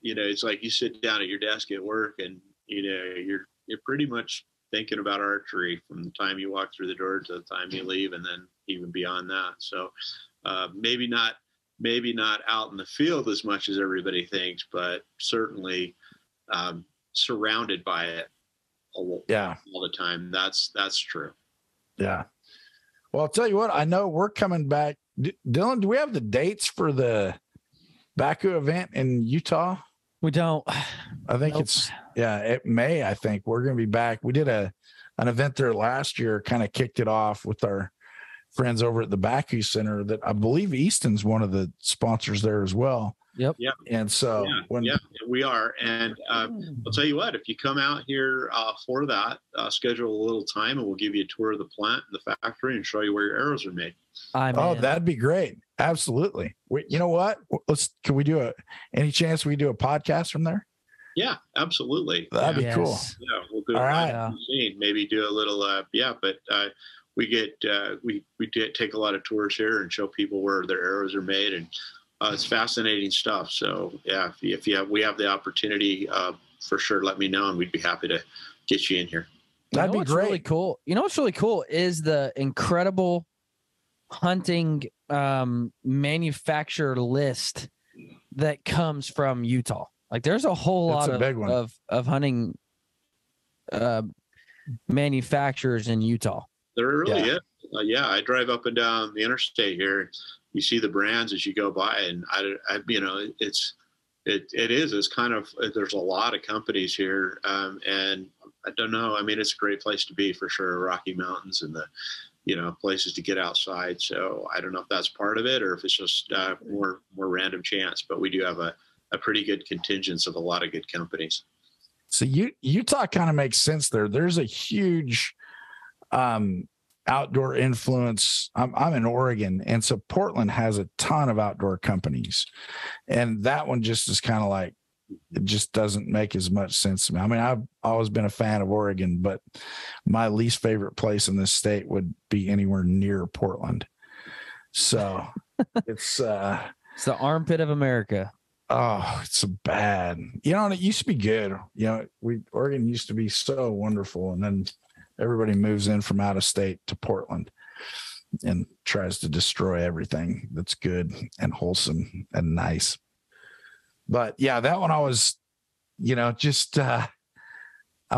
it's like you sit down at your desk at work, and, you're pretty much thinking about archery from the time you walk through the door to the time you leave, and then even beyond that. So maybe not out in the field as much as everybody thinks, but certainly surrounded by it all the time. That's true. Yeah. Well, I'll tell you what, I know we're coming back. Dylan, do we have the dates for the Baku event in Utah? We don't. I think it's May. I think we're going to be back. We did an event there last year, kind of kicked it off with our friends over at the Baku Center that I believe Easton's one of the sponsors there as well. Yep. And so we are. And I'll tell you what, if you come out here for that, schedule a little time, and we'll give you a tour of the plant and the factory and show you where your arrows are made. That'd be great. Absolutely. You know what? Can we do any chance we do a podcast from there? Yeah, absolutely. That'd be cool. Yeah, we'll do it. All right. Maybe do a little, but we take a lot of tours here and show people where their arrows are made, and it's fascinating stuff. So yeah, if we have the opportunity, for sure, let me know, and we'd be happy to get you in here. That'd be great. Really cool. What's really cool is the incredible hunting manufacturer list that comes from Utah. Like there's a whole lot of hunting manufacturers in Utah. There really is. I drive up and down the interstate here. You see the brands as you go by, and it's It is. It's kind of, there's a lot of companies here. And I don't know. I mean, it's a great place to be for sure. Rocky Mountains and the, places to get outside. So I don't know if that's part of it or if it's just more random chance, but we do have a pretty good contingent of a lot of good companies. So Utah kind of makes sense there. There's a huge outdoor influence. I'm in Oregon, and so Portland has a ton of outdoor companies, and that one just is kind of like, it just doesn't make as much sense to me. I mean, I've always been a fan of Oregon, but my least favorite place in this state would be anywhere near Portland. So it's the armpit of America. Oh, it's so bad. And it used to be good. Oregon used to be so wonderful, and then everybody moves in from out of state to Portland and tries to destroy everything that's good and wholesome and nice. But yeah, that one I was, I'm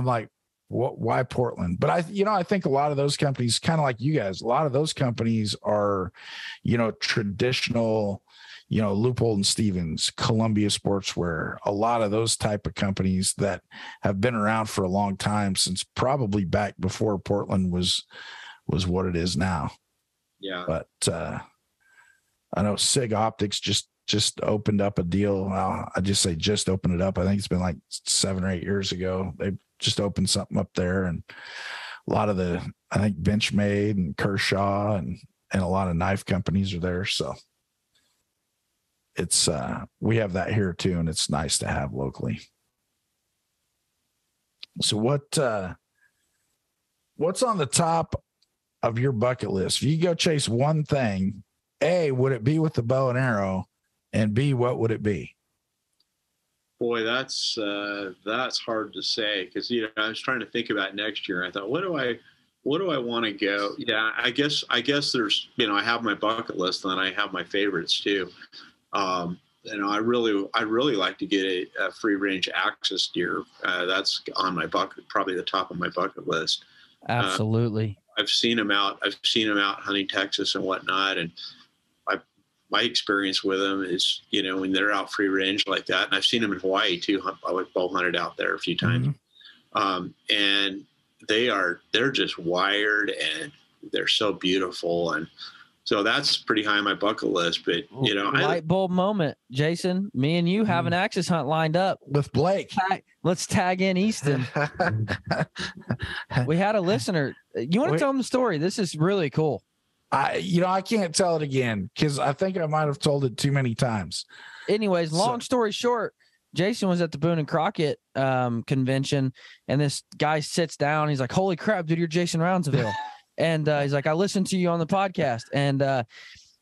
like, why Portland? But I think a lot of those companies, kind of like you guys, a lot of those companies are, traditional, Leupold and Stevens, Columbia Sportswear, a lot of those type of companies that have been around for a long time, since probably back before Portland was what it is now. Yeah. But I know SIG Optics just opened up a deal. Well, I just say just opened it up. I think it's been like 7 or 8 years ago. They just opened something up there, and a lot of I think Benchmade and Kershaw and a lot of knife companies are there. So it's we have that here too, and it's nice to have locally. So what's on the top of your bucket list? If you go chase one thing, A, would it be with the bow and arrow? And B, what would it be? Boy, that's hard to say, because I was trying to think about next year. I thought, what do I want to go? Yeah, I guess there's I have my bucket list, and I have my favorites too. I really like to get a free range axis deer. That's on my bucket, probably the top of my bucket list. Absolutely. I've seen them out hunting Texas and whatnot, and my experience with them is, when they're out free range like that, and I've seen them in Hawaii too. I was bow hunted out there a few times. Mm-hmm. And they're just wired, and they're so beautiful. And so that's pretty high on my bucket list. But, light bulb moment, Jason, me and you have an axis hunt lined up with Blake. Let's tag in Easton. We had a listener. You want to tell them the story? This is really cool. I can't tell it again because I think I might have told it too many times. Anyways, long story short, Jason was at the Boone and Crockett convention, and this guy sits down. He's like, "Holy crap, dude, you're Jason Roundsville." And he's like, "I listened to you on the podcast." And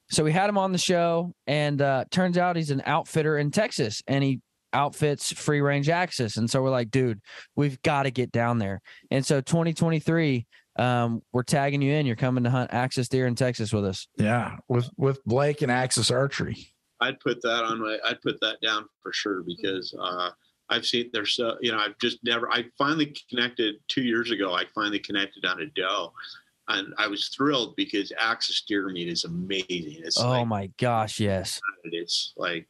so we had him on the show, and turns out he's an outfitter in Texas, and he outfits free range axis. And so we're like, dude, we've got to get down there. And so 2023, we're tagging you in. You're coming to hunt axis deer in Texas with us. Yeah, with Blake and Axis Archery. I'd put that down for sure, because I've seen there's I finally connected 2 years ago. I finally connected on a doe, and I was thrilled because axis deer meat is amazing. It's my gosh, yes. It's like,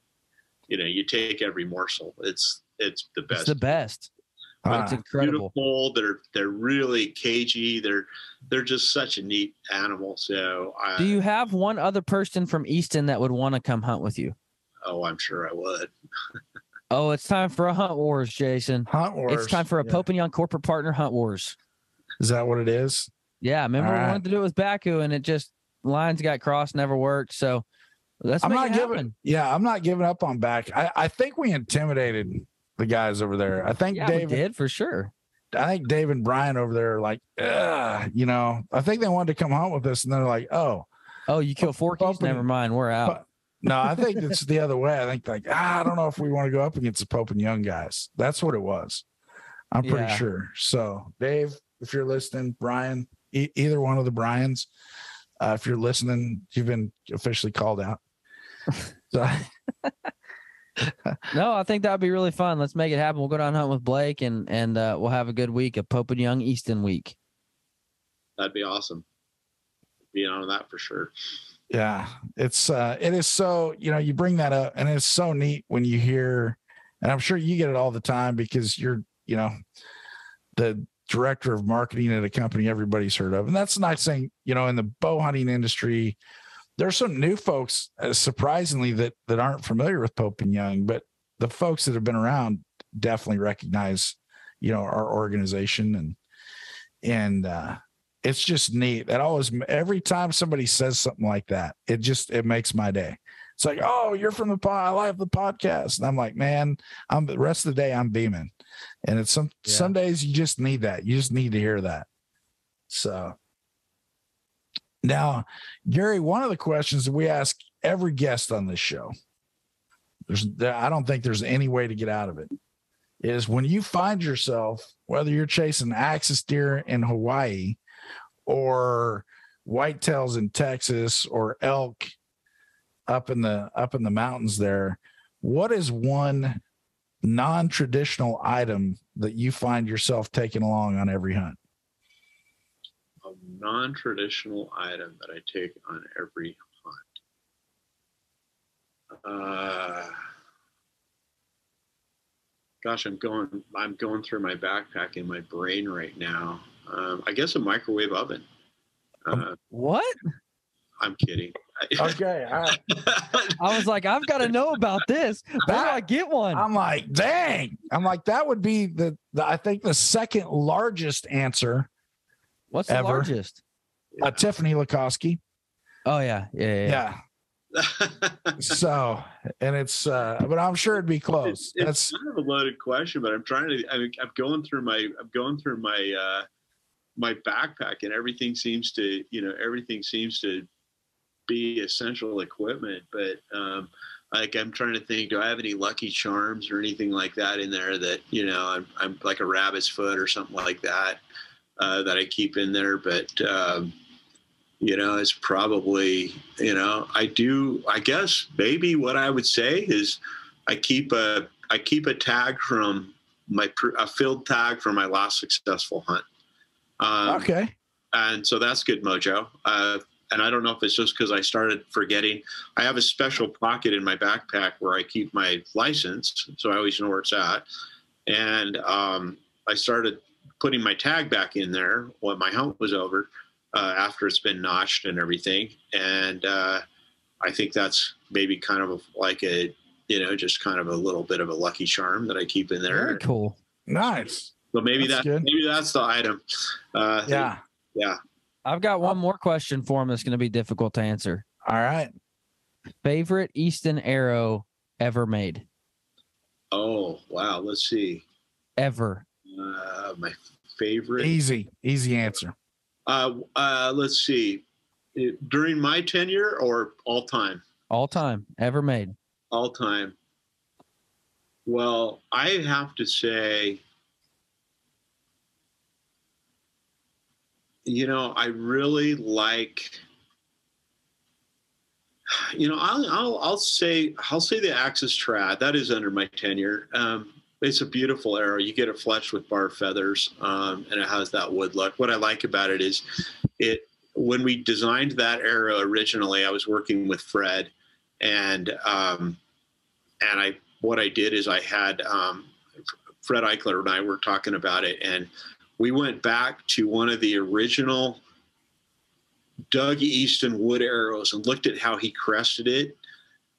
you take every morsel. It's the best. It's the best. It's incredible. Beautiful. They're really cagey. They're just such a neat animal. So do you have one other person from Easton that would want to come hunt with you? Oh, I'm sure I would. Oh, it's time for a hunt wars, Jason. Hunt wars. It's time for a Pope and Young corporate partner hunt wars. Is that what it is? Yeah. Remember we wanted to do it with Baku, and it just lines got crossed, never worked. So I'm not giving up on back. I think we intimidated the guys over there. I think Dave did for sure. I think Dave and Brian over there are like, I think they wanted to come hunt with us, and they're like, oh, you kill Forkies? Never mind, we're out. No, I think it's the other way. I think like, I don't know if we want to go up against the Pope and Young guys. That's what it was. I'm pretty sure. So Dave, if you're listening, Brian, either one of the Brians, if you're listening, you've been officially called out. So no, I think that would be really fun. Let's make it happen. We'll go down and hunt with Blake, and we'll have a good week, a Pope and Young Easton week. That'd be awesome. Being on that for sure. Yeah, it is so, you bring that up, and it's so neat when you hear and I'm sure you get it all the time because you're, the director of marketing at a company everybody's heard of. And that's the nice thing, in the bow hunting industry, there's some new folks, surprisingly, that aren't familiar with Pope and Young, but the folks that have been around definitely recognize, our organization, and it's just neat. That always, every time somebody says something like that, it makes my day. It's like, oh, you're from the pod. I like the podcast. And I'm like, man, the rest of the day I'm beaming. And it's some days you just need that. You just need to hear that. So now, Gary, one of the questions that we ask every guest on this show, I don't think there's any way to get out of it, is when you find yourself, whether you're chasing axis deer in Hawaii or whitetails in Texas or elk up in the mountains there, what is one non-traditional item that you find yourself taking along on every hunt? A non-traditional item that I take on every hunt. Gosh, I'm going through my backpack in my brain right now. I guess a microwave oven. What? I'm kidding. Okay. All right. I was like, I've got to know about this. Where do I get one? I'm like, dang. I'm like, that would be I think the second largest answer. What's the largest? Tiffany Lukoski. Oh yeah. So, and it's, but I'm sure it'd be close. It's kind of a loaded question, but I'm going through my my backpack, and everything seems to be essential equipment, but I'm trying to think, do I have any Lucky Charms or anything like that in there that, I'm like a rabbit's foot or something like that, that I keep in there. But, it's probably, I guess maybe what I would say is I keep a tag from a field tag from my last successful hunt. Okay. And so that's good mojo. And I don't know if it's just because I started forgetting. I have a special pocket in my backpack where I keep my license, so I always know where it's at. And I started putting my tag back in there when my hunt was over, after it's been notched and everything. And I think that's maybe kind of like a, just kind of a little bit of a lucky charm that I keep in there. Very cool. Nice. So maybe that's the item. Yeah. I've got one more question for him that's going to be difficult to answer. All right. Favorite Easton arrow ever made? Oh, wow. Let's see. Ever. My favorite. Easy answer. Let's see. During my tenure or all time? All time. Ever made. All time. Well, I have to say, I really like, I'll say the Axis Trad. That is under my tenure. It's a beautiful arrow. You get it fletched with bar feathers, and it has that wood look. What I like about it is when we designed that arrow originally, I was working with Fred, and what I did is I had Fred Eichler and I were talking about it, and we went back to one of the original Doug Easton wood arrows and looked at how he crested it.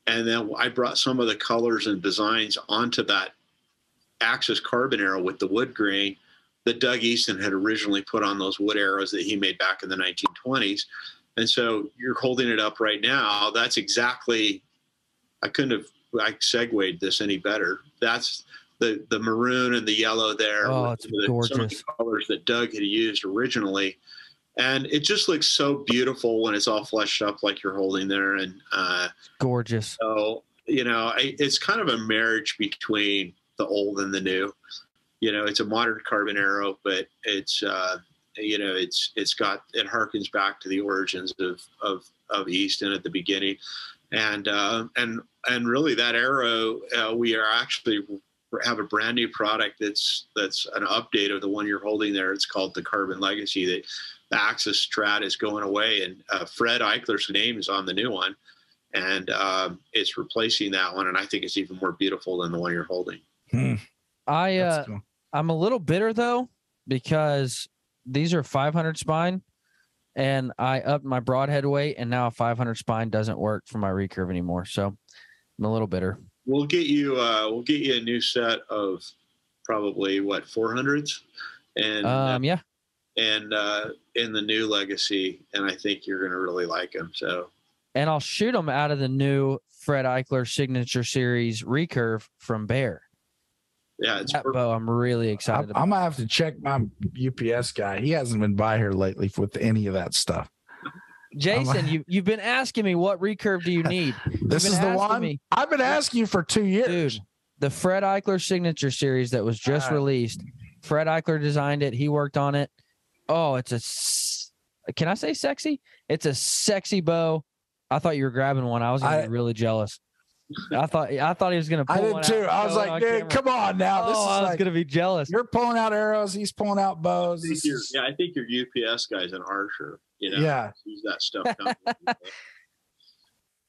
And then I brought some of the colors and designs onto that Axis carbon arrow with the wood grain that Doug Easton had originally put on those wood arrows that he made back in the 1920s. And so you're holding it up right now. That's exactly, I segued this any better. That's the maroon and the yellow there. Oh, it's gorgeous. Some of the colors that Doug had used originally. And it just looks so beautiful when it's all fleshed up like you're holding there. And gorgeous. So, it's kind of a marriage between the old and the new. It's a modern carbon arrow, but it's, it harkens back to the origins of Easton at the beginning. And really that arrow, we are actually have a brand new product that's an update of the one you're holding there. It's called the Carbon Legacy. The Axis Strat is going away, and Fred Eichler's name is on the new one, and it's replacing that one. And I think it's even more beautiful than the one you're holding. I'm a little bitter though, because these are 500 spine and I upped my broadhead weight and now a 500 spine doesn't work for my recurve anymore. So I'm a little bitter. We'll get you a new set of probably 400s and and in the new Legacy, and I think you're going to really like them. So, and I'll shoot them out of the new Fred Eichler Signature Series recurve from Bear. Yeah, it's that bow I'm really excited about. I'm gonna have to check my UPS guy. He hasn't been by here lately with any of that stuff. Jason, you've been asking me, what recurve do you need? This is the one I've been asking you for 2 years. Dude, the Fred Eichler Signature Series that was just released. Fred Eichler designed it. He worked on it. Oh, can I say sexy? It's a sexy bow. I thought you were grabbing one. I was gonna be really jealous. I thought he was gonna pull one out. I did too. I was like, dude, come on now. This is I was gonna be jealous. You're pulling out arrows, he's pulling out bows. I think your UPS guy's an archer. You know, yeah, use that stuff.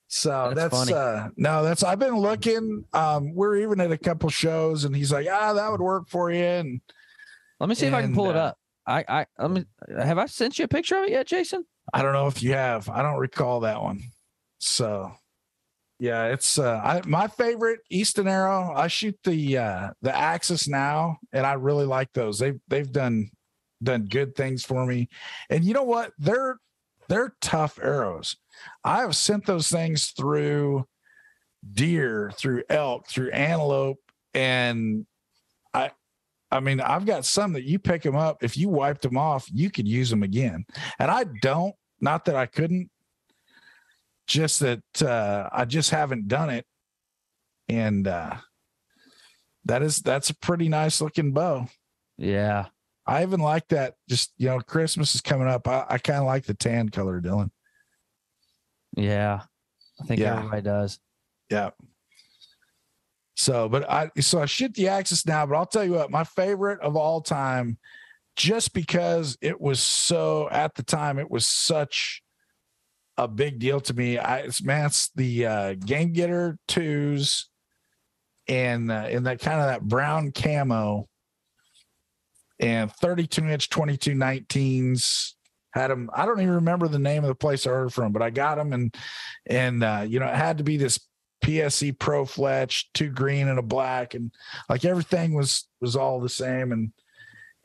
So that's I've been looking. We're even at a couple shows, and he's like, that would work for you. And let me see if I can pull it up. Have I sent you a picture of it yet, Jason? I don't know if you have. I don't recall that one. So yeah, it's my favorite Easton arrow. I shoot the Axis now, and I really like those. They've done good things for me. And you know what? They're tough arrows. I have sent those things through deer, through elk, through antelope, and I mean, I've got some that you pick them up. If you wiped them off, you could use them again. And I don't, not that I couldn't, just that I just haven't done it. And that's a pretty nice looking bow. Yeah. I even like that. Just, Christmas is coming up. I kind of like the tan color, Dylan. Yeah. I think everybody does. Yeah. So I shoot the Axis now, but I'll tell you what, my favorite of all time, just because it was at the time, it was such a big deal to me. It's the Game Getter 2s and in that kind of that brown camo and 32-inch 2219s. Had them. I don't even remember the name of the place I ordered from, but I got them and it had to be this PSE Pro Fletch, 2 green and a black, and like everything was all the same.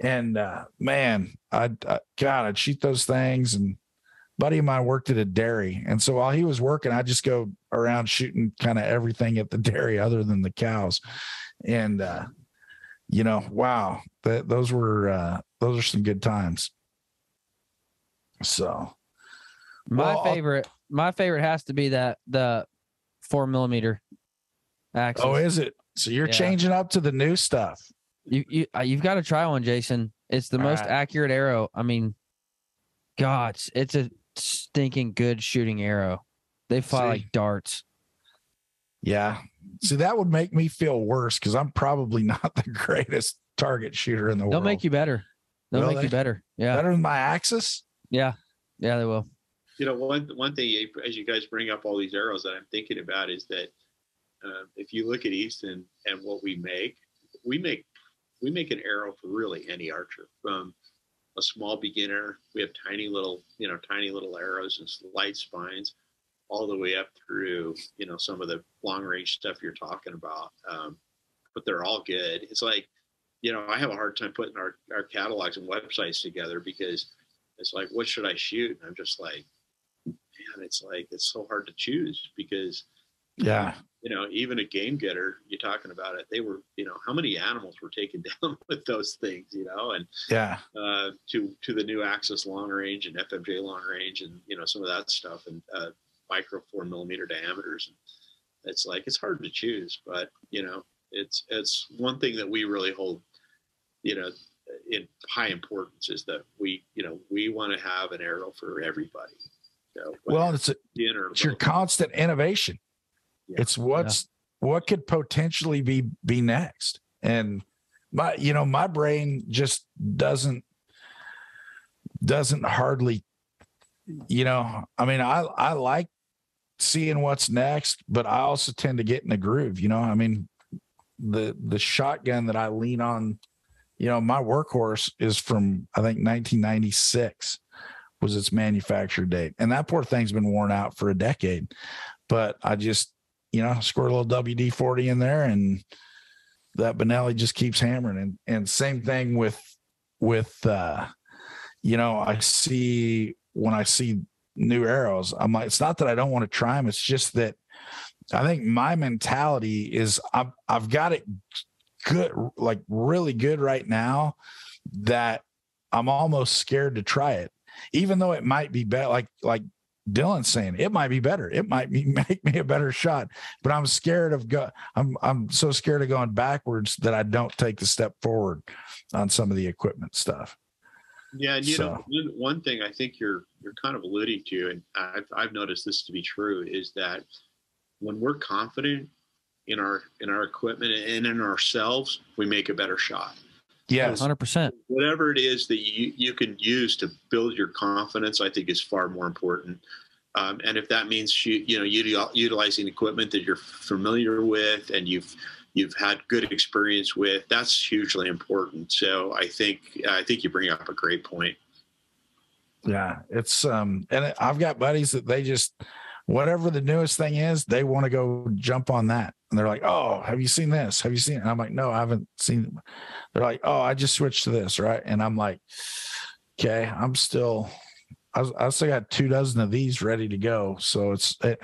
And man, I'd shoot those things. And buddy of mine worked at a dairy, and so while he was working, I just go around shooting kind of everything at the dairy other than the cows. And wow, those are some good times. So my favorite has to be the 4mm Axis. Oh, is it? So you're changing up to the new stuff. You've got to try one, Jason. It's the most accurate arrow. I mean, God, it's a stinking good shooting arrow. They fly like darts. Yeah. See, that would make me feel worse because I'm probably not the greatest target shooter in the world. They'll make you better. They'll make you better. Yeah. Better than my Axis? Yeah. Yeah, they will. One thing, as you guys bring up all these arrows that I'm thinking about is that if you look at Easton and what we make an arrow for really any archer, from a small beginner. We have tiny little arrows and slight spines, all the way up through, some of the long range stuff you're talking about. But they're all good. It's like, I have a hard time putting our catalogs and websites together because it's like, what should I shoot? And I'm just like, man, it's so hard to choose because, even a game getter, you're talking about it. They were, how many animals were taken down with those things, and to the new Axis long range and FMJ long range and, some of that stuff and micro 4mm diameters. And it's like, it's hard to choose, but, it's one thing that we really hold, in high importance is that we want to have an arrow for everybody. It's your constant innovation. Yeah. It's what could potentially be next. And my brain just doesn't hardly, I mean, I like seeing what's next, but I also tend to get in the groove, I mean, the shotgun that I lean on, my workhorse is from, I think 1996 was its manufacture date. And that poor thing's been worn out for a decade, but I just, squirt a little WD-40 in there, and that Benelli just keeps hammering. And same thing with, I see, when I see new arrows, I'm like, it's not that I don't want to try them. It's just that I think my mentality is I've got it good, like really good right now, that I'm almost scared to try it, even though it might be better. Like Dylan's saying, it might be better. It might make me a better shot, but I'm scared of I'm so scared of going backwards that I don't take the step forward on some of the equipment stuff. Yeah, and one thing I think you're kind of alluding to, and I've noticed this to be true, is that when we're confident in our equipment and in ourselves, we make a better shot. Yes, 100%. Whatever it is that you can use to build your confidence, I think is far more important. And if that means utilizing equipment that you're familiar with and you've had good experience with, that's hugely important. So I think you bring up a great point. Yeah, it's and I've got buddies that they just, whatever the newest thing is, they want to go jump on that. And they're like, "Oh, have you seen this? Have you seen it?" And I'm like, "No, I haven't seen it." They're like, "Oh, I just switched to this." Right. And I'm like, "Okay, I still got 24 of these ready to go." So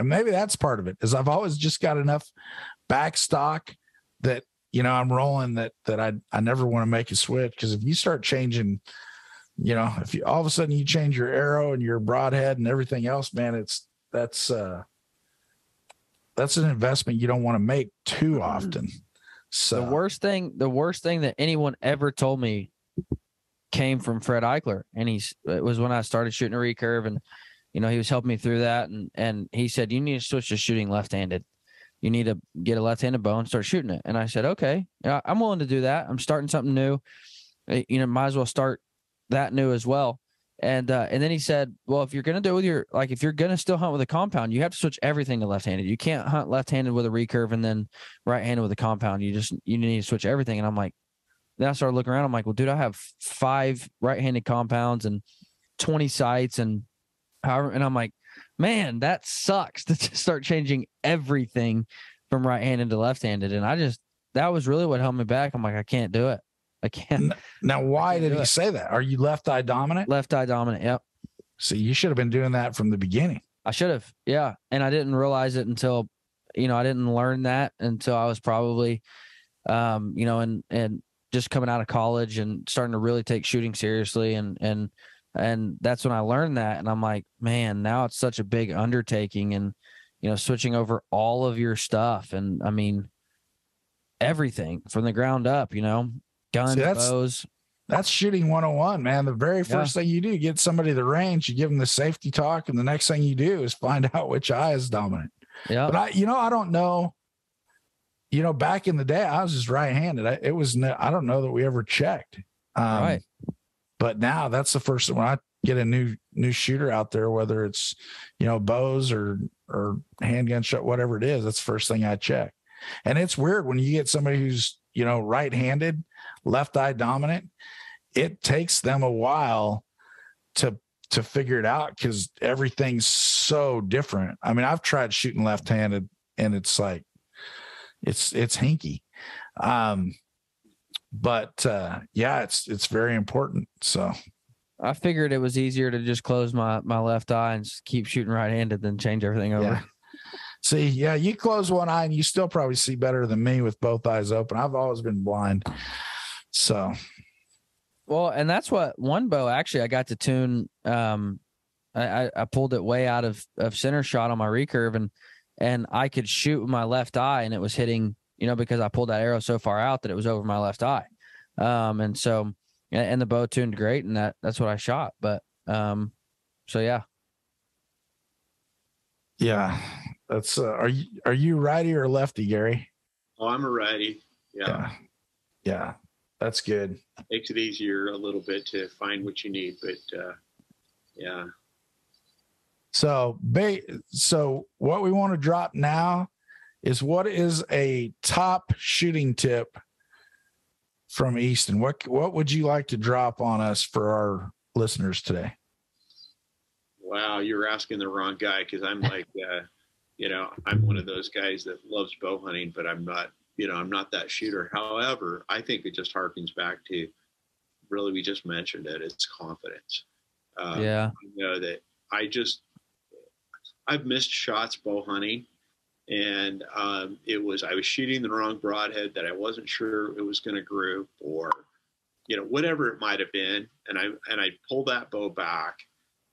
maybe that's part of it, is I've always just got enough back stock that, I'm rolling that I never want to make a switch. Cause if you start changing, if you all of a sudden you change your arrow and your broadhead and everything else, man, that's an investment you don't want to make too often. So the worst thing that anyone ever told me came from Fred Eichler. And it was when I started shooting a recurve, and, he was helping me through that. And he said, you need to switch to shooting left-handed. You need to get a left-handed bow and start shooting it. And I said, okay, I'm willing to do that. I'm starting something new. Might as well start that new as well. And then he said, well, if you're going to do it with if you're going to still hunt with a compound, you have to switch everything to left-handed. You can't hunt left-handed with a recurve and then right-handed with a compound. You need to switch everything. And I'm like, then I started looking around. I'm like, well, dude, I have 5 right-handed compounds and 20 sights and however. And I'm like, man, that sucks to just start changing everything from right-handed to left-handed. And that was really what held me back. I'm like, I can't do it. I can't. Now, why did he say that? Are you left eye dominant? Left eye dominant. Yep. See, you should have been doing that from the beginning. I should have. Yeah. And I didn't realize it until, I didn't learn that until I was probably, and just coming out of college and starting to really take shooting seriously. And that's when I learned that. And I'm like, man, now it's such a big undertaking, and, switching over all of your stuff. And I mean, everything from the ground up, guns, bows. That's shooting 101, man. The very first thing you do, get somebody the range, you give them the safety talk, and the next thing you do is find out which eye is dominant. Yeah. But I don't know. Back in the day, I was just right-handed. I don't know that we ever checked. Right. But now that's the first, when I get a new shooter out there, whether it's, bows or handgun shot, whatever it is, that's the first thing I check. And it's weird when you get somebody who's, right-handed, left eye dominant, it takes them a while to figure it out, because everything's so different. I mean, I've tried shooting left-handed, and it's like, it's hinky. But it's very important. So I figured it was easier to just close my left eye and just keep shooting right-handed than change everything over. Yeah. See, you close one eye and you still probably see better than me with both eyes open. I've always been blind. So, well, and that's what one bow actually I got to tune. I pulled it way out of center shot on my recurve, and I could shoot with my left eye, and it was hitting, because I pulled that arrow so far out that it was over my left eye. And so, and the bow tuned great, and that's what I shot. But, so yeah. Yeah. That's, are you righty or lefty, Gary? Oh, I'm a righty. Yeah. Yeah. That's good. Makes it easier a little bit to find what you need, but, yeah. So what we want to drop now is what is a top shooting tip from Easton? What would you like to drop on us for our listeners today? Wow, you're asking the wrong guy, because I'm like, I'm one of those guys that loves bow hunting, but I'm not, I'm not that shooter. However, I think it just harkens back to, really, we just mentioned it. It's confidence. Yeah. That I've missed shots bow hunting, and I was shooting the wrong broadhead that I wasn't sure it was going to group, or, whatever it might have been. And I pulled that bow back,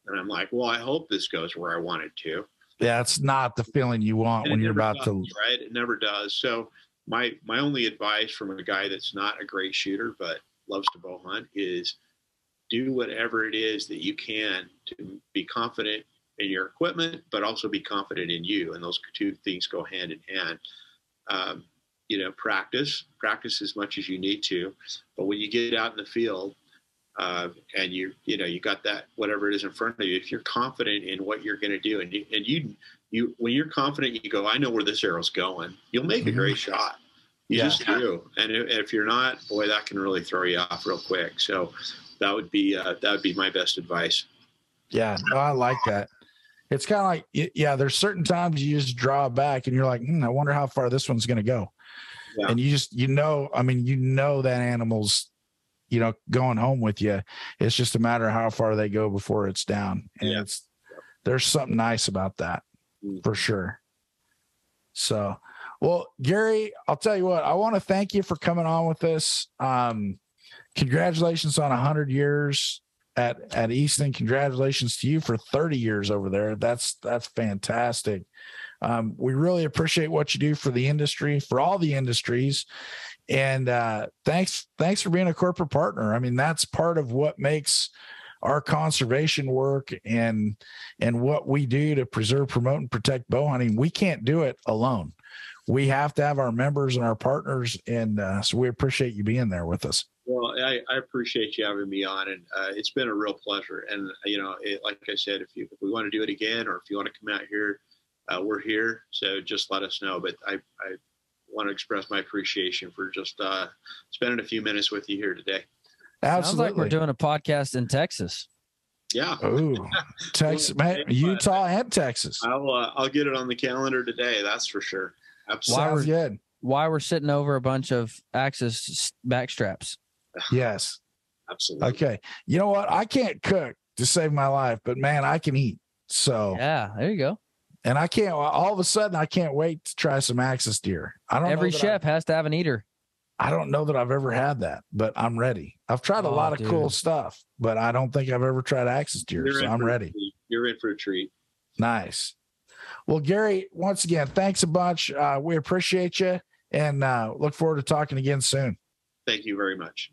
and I'm like, well, I hope this goes where I want it to. Yeah, it's not the feeling you want when you're about to. Right, it never does. So my only advice from a guy that's not a great shooter but loves to bow hunt is do whatever it is that you can to be confident in your equipment, but also be confident in you. And those two things go hand in hand. Practice as much as you need to, but when you get out in the field, and you got that, whatever it is in front of you, if you're confident in what you're going to do, and you when you're confident, you go, I know where this arrow's going, you'll make a great shot. You just do. And if you're not, boy, that can really throw you off real quick. So that would be my best advice. Yeah, no, I like that. It's kind of like, there's certain times you just draw back and you're like, I wonder how far this one's going to go. Yeah. And you just, that animal's, going home with you. It's just a matter of how far they go before it's down. And there's something nice about that for sure. So, well, Gary, I'll tell you what, I want to thank you for coming on with us. Congratulations on 100 years at Easton. Congratulations to you for 30 years over there. That's fantastic. We really appreciate what you do for the industry, for all the industries. And thanks for being a corporate partner. I mean, that's part of what makes our conservation work and what we do to preserve, promote, and protect bow hunting. We can't do it alone. We have to have our members and our partners. And so we appreciate you being there with us. Well, I appreciate you having me on, and it's been a real pleasure. And, like I said, if we want to do it again, or if you want to come out here, we're here. So just let us know. But I want to express my appreciation for just spending a few minutes with you here today. Absolutely. Sounds like we're doing a podcast in Texas. Yeah. Oh, Texas, man, Utah and Texas. I'll get it on the calendar today. That's for sure. Absolutely. Why we're sitting over a bunch of Axis backstraps. Yes. Absolutely. Okay. You know what? I can't cook to save my life, but man, I can eat. So yeah, there you go. And I can't, all of a sudden, I can't wait to try some Axis deer. Every chef has to have an eater. I don't know that I've ever had that, but I'm ready. I've tried a lot of cool stuff, but I don't think I've ever tried Axis deer. So I'm ready. You're in for a treat. Nice. Well, Gary, once again, thanks a bunch. We appreciate you and look forward to talking again soon. Thank you very much.